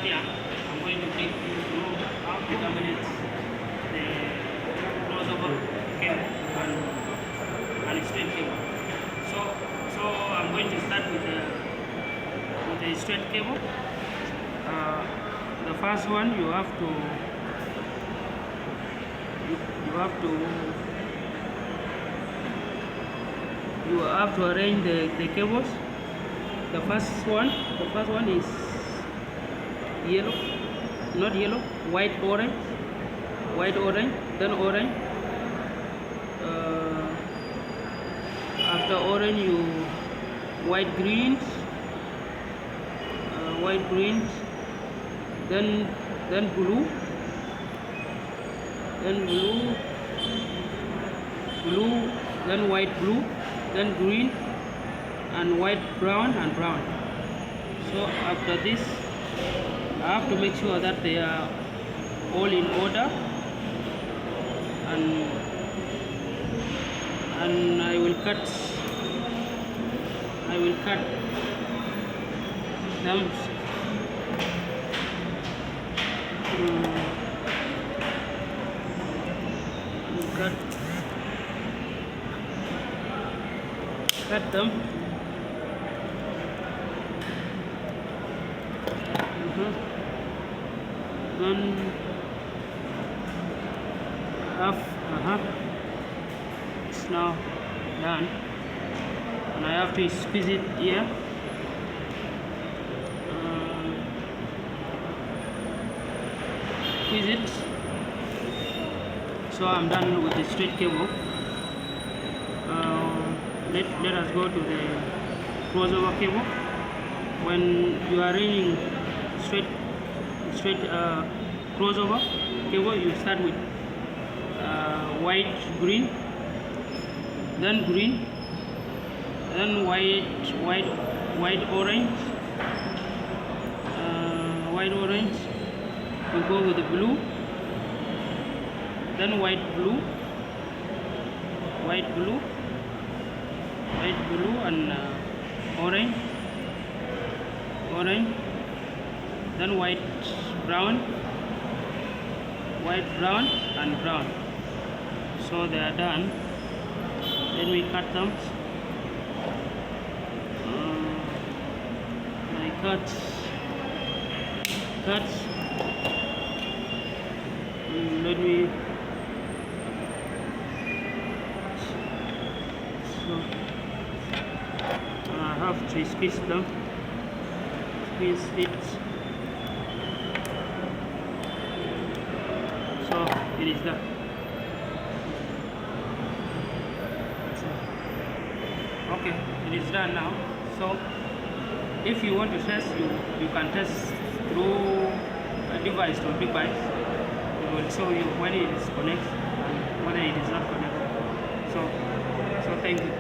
here, I'm going to take you through how to terminate the crossover cable and straight cable. So I'm going to start with the straight cable. The first one, you have to arrange the cables. The first one is yellow, not yellow, white orange, then orange. After orange, you white greens, then blue, then white blue, then green, and white brown and brown. So after this, I have to make sure that they are all in order, and I will cut them cut them. Then it's now done, and I have to squeeze it here. Squeeze it. So I'm done with the straight cable. Let us go to the crossover cable. When you are running straight crossover cable, you start with white green, then white orange. You go with the blue, then white blue, and orange, then white brown, and brown. So they are done. Then we cut them. I cut. Let me. So I have to squeeze them. Squeeze it. So it is done. Okay, it is done now. So if you want to test, you can test through a device or device. It will show you when it is connected and whether it is not connected. So thank you.